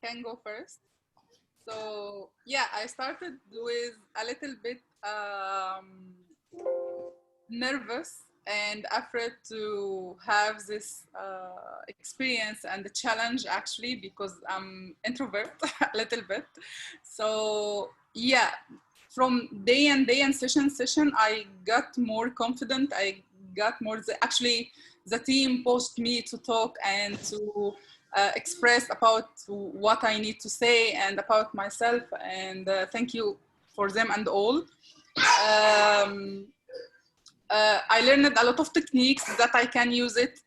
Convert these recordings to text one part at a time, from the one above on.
can go first. So yeah, I started with a little bit nervous and afraid to have this experience and the challenge, actually, because I'm introvert a little bit. So yeah, from day and session, I got more confident. I got more, actually the team pushed me to talk and to express about what I need to say and about myself, and thank you for them and all. I learned a lot of techniques that I can use it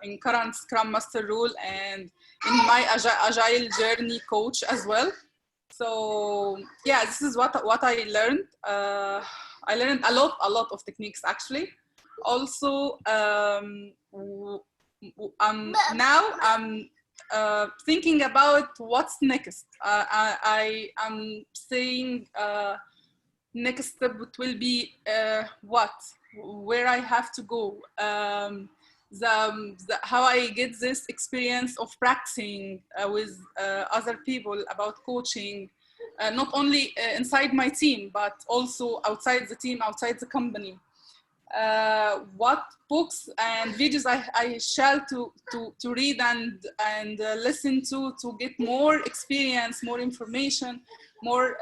in current Scrum Master role and in my Agile journey coach as well. So yeah, this is what I learned. I learned a lot of techniques, actually. Also, now I'm thinking about what's next. I am saying next step will be where I have to go, how I get this experience of practicing with other people about coaching, not only inside my team, but also outside the team, outside the company. What books and videos I shall to read and listen to get more experience, more information, more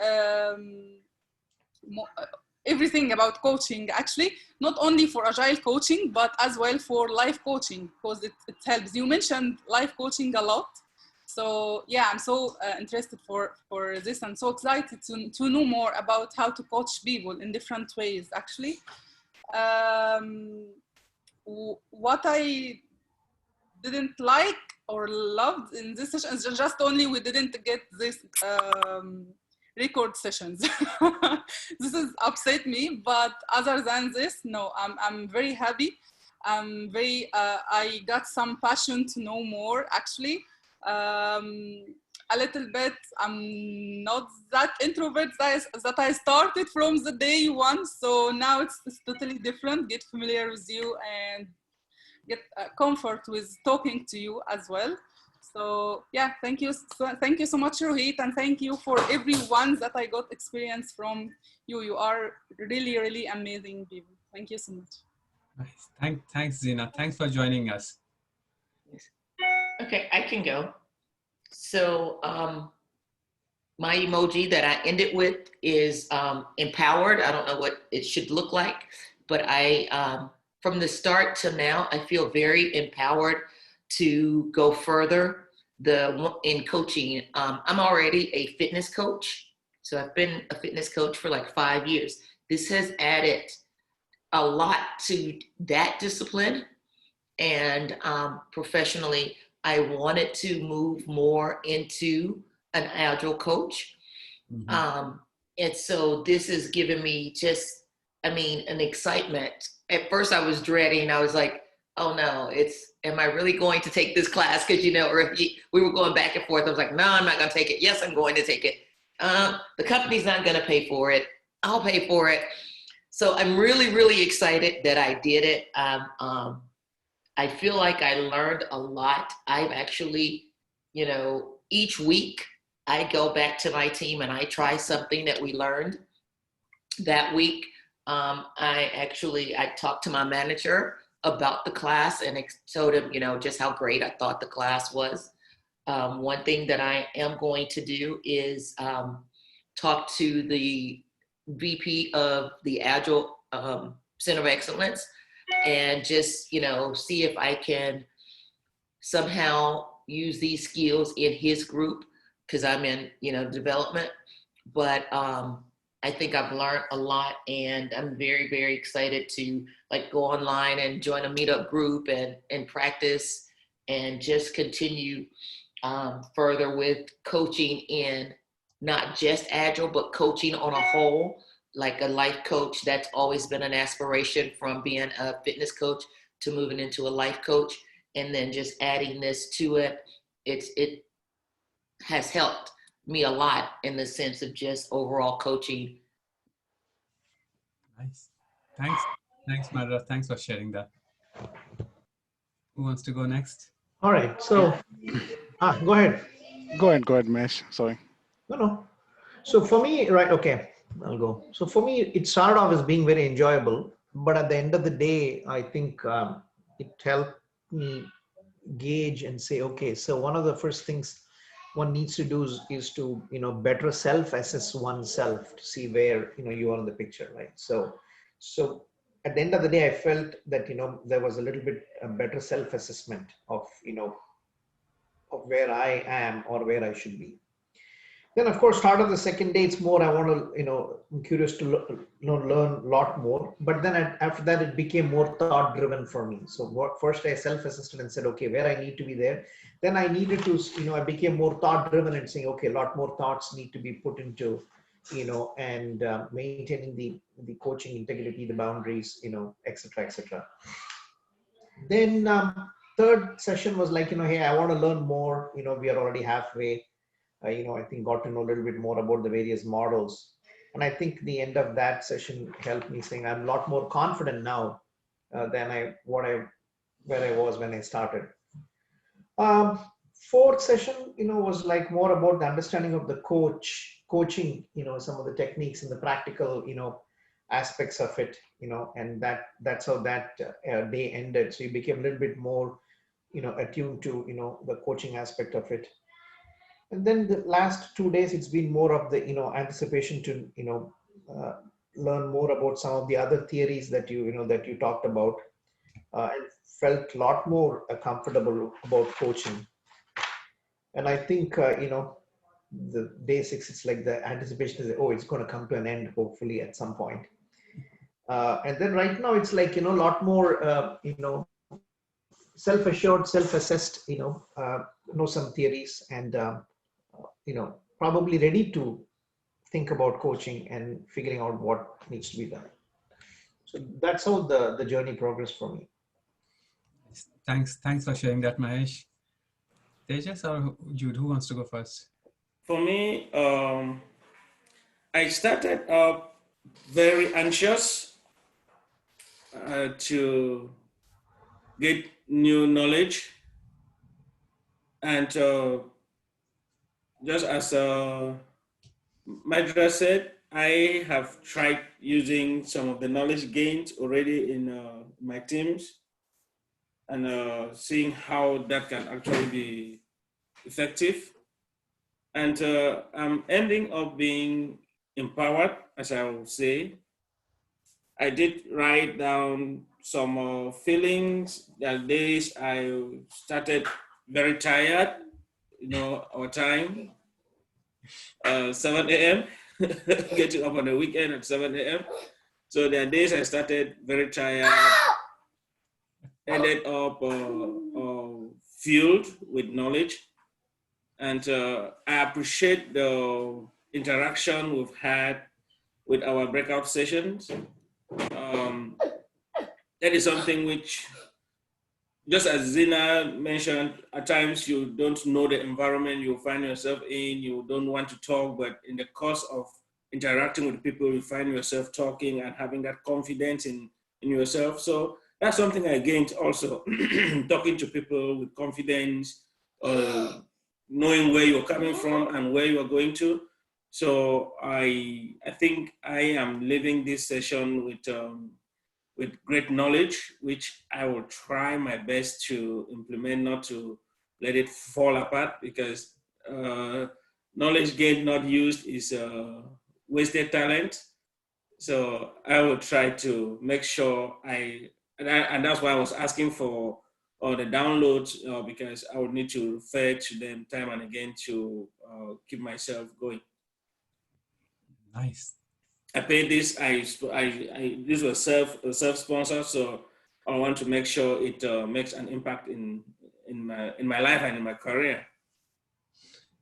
everything about coaching, actually, not only for Agile coaching, but as well for life coaching, because it helps. You mentioned life coaching a lot. So yeah, I'm so interested for this and so excited to know more about how to coach people in different ways, actually. What I didn't like or loved in this session is just only we didn't get this record sessions. This is upset me, but other than this, no, I'm very happy. I'm very I got some passion to know more, actually. A little bit, I'm not that introvert that I started from the day one, so now it's totally different. Get familiar with you and get comfort with talking to you as well. So yeah, thank you so much, Rohit, and thank you for everyone that I got experience from you. You are really amazing people. Thank you so much. Nice. Thanks, Zina. Thanks for joining us. Okay, I can go. So my emoji that I ended with is empowered. I don't know what it should look like, but I from the start to now, I feel very empowered to go further in coaching. I'm already a fitness coach. So I've been a fitness coach for like 5 years. This has added a lot to that discipline. And professionally, I wanted to move more into an Agile coach. Mm-hmm. And so this has given me just, an excitement. At first I was dreading. I was like, oh no, am I really going to take this class? Because, we were going back and forth. I was like, no, I'm not going to take it. Yes, I'm going to take it. The company's not going to pay for it. I'll pay for it. So I'm really excited that I did it. I feel like I learned a lot. I've actually, each week I go back to my team and I try something that we learned that week. I talked to my manager about the class and told him, just how great I thought the class was. One thing that I am going to do is talk to the VP of the Agile Center of Excellence and just, see if I can somehow use these skills in his group, because I'm in, development. But I think I've learned a lot, and I'm very excited to go online and join a meetup group and practice and just continue further with coaching in not just Agile, but coaching on a whole, like a life coach. That's always been an aspiration, from being a fitness coach to moving into a life coach. And then just adding this to it, it has helped me a lot in the sense of just overall coaching. Nice. Thanks, Mara. Thanks for sharing that. Who wants to go next? All right. So, go ahead. Go ahead, Mesh. Sorry. No. So for me, right, okay, I'll go. So for me, it started off as being very enjoyable, but at the end of the day, I think it helped me gauge and say, okay, so one of the first things one needs to do is to, better self-assess oneself to see where, you are in the picture, right? So at the end of the day, I felt that, there was a little bit a better self-assessment of, of where I am or where I should be. Then, of course, start of the second day, it's more, I want to, I'm curious to learn a lot more. But then after that, it became more thought driven for me. So first I self-assessed and said, okay, where I need to be there. Then I needed to, I became more thought driven and saying, okay, a lot more thoughts need to be put into, and maintaining the coaching integrity, the boundaries, et cetera, et cetera. Then third session was like, hey, I want to learn more. We are already halfway. I think got to know a little bit more about the various models. And I think the end of that session helped me saying I'm a lot more confident now than where I was when I started. Fourth session, was like more about the understanding of the coaching, some of the techniques and the practical, aspects of it, and that's how that day ended. So you became a little bit more, attuned to, the coaching aspect of it. And then the last 2 days, it's been more of the, anticipation to, learn more about some of the other theories that that you talked about. And felt a lot more comfortable about coaching. And I think, the day 6, it's like the anticipation is, oh, it's going to come to an end, hopefully at some point. And then right now it's like, a lot more, self-assured, self-assessed, know some theories and, probably ready to think about coaching and figuring out what needs to be done. So that's how the journey progressed for me. Thanks for sharing that, Mahesh. Tejas or Jude, who wants to go first? For me, I started up very anxious to get new knowledge. And just as Madra said, I have tried using some of the knowledge gained already in my teams and seeing how that can actually be effective. And I'm ending up being empowered, as I will say. I did write down some feelings. That days I started very tired, our time, 7 a.m., getting up on the weekend at 7 a.m. So there are days I started very tired, ended up filled with knowledge. And I appreciate the interaction we've had with our breakout sessions. That is something which, just as Zina mentioned, at times you don't know the environment you find yourself in, you don't want to talk, but in the course of interacting with people, you find yourself talking and having that confidence in yourself. So that's something I gained also, talking to people with confidence, knowing where you're coming from and where you're going to. So I think I am leaving this session with great knowledge, which I will try my best to implement, not to let it fall apart, because knowledge gained not used is wasted talent. So I will try to make sure and that's why I was asking for the downloads, because I would need to refer to them time and again to keep myself going. Nice. I paid this. This was self-sponsored, so I want to make sure it makes an impact in my life and in my career.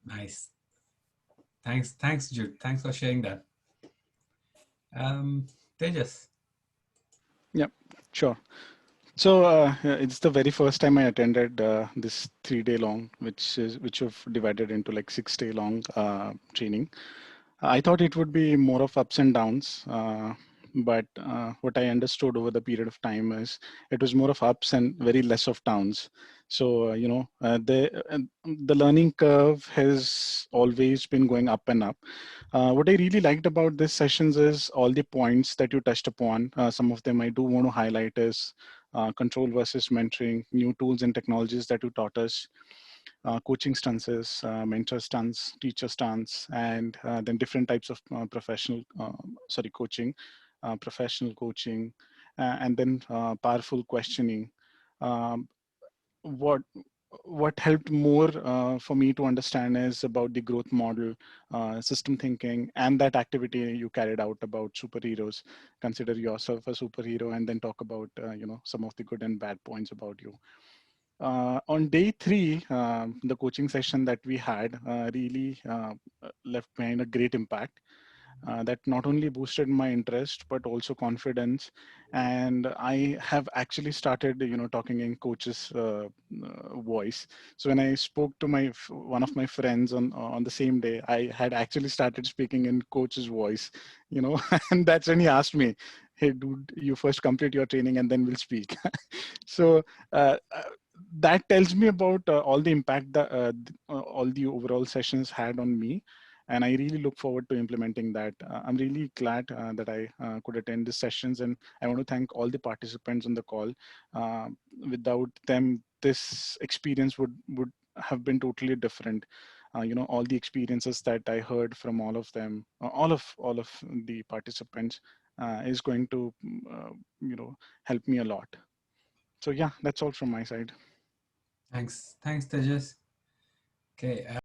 Nice. Thanks, Jude. Thanks for sharing that. Tejas. Yeah, sure. So it's the very first time I attended this 3-day long, which you've divided into like 6-day long training. I thought it would be more of ups and downs, but what I understood over the period of time is it was more of ups and very less of downs. So the learning curve has always been going up and up. What I really liked about these sessions is all the points that you touched upon. Some of them I do want to highlight is control versus mentoring, new tools and technologies that you taught us, coaching stances, mentor stance, teacher stance, and then different types of coaching, professional coaching, and then powerful questioning. Um, what what helped more for me to understand is about the growth model, system thinking, and that activity you carried out about superheroes. Consider yourself a superhero, and then talk about some of the good and bad points about you. On day 3, the coaching session that we had really left behind a great impact that not only boosted my interest but also confidence. And I have actually started talking in coach's voice. So when I spoke to one of my friends on the same day, I had actually started speaking in coach's voice, and that's when he asked me, hey dude, you first complete your training and then we'll speak. So that tells me about all the impact that all the overall sessions had on me, and I really look forward to implementing that. I'm really glad that I could attend the sessions, and I want to thank all the participants on the call. Uh, Without them, this experience would have been totally different. All the experiences that I heard from all of them, all of the participants, is going to help me a lot. So yeah, that's all from my side. Thanks, Tejas. Okay.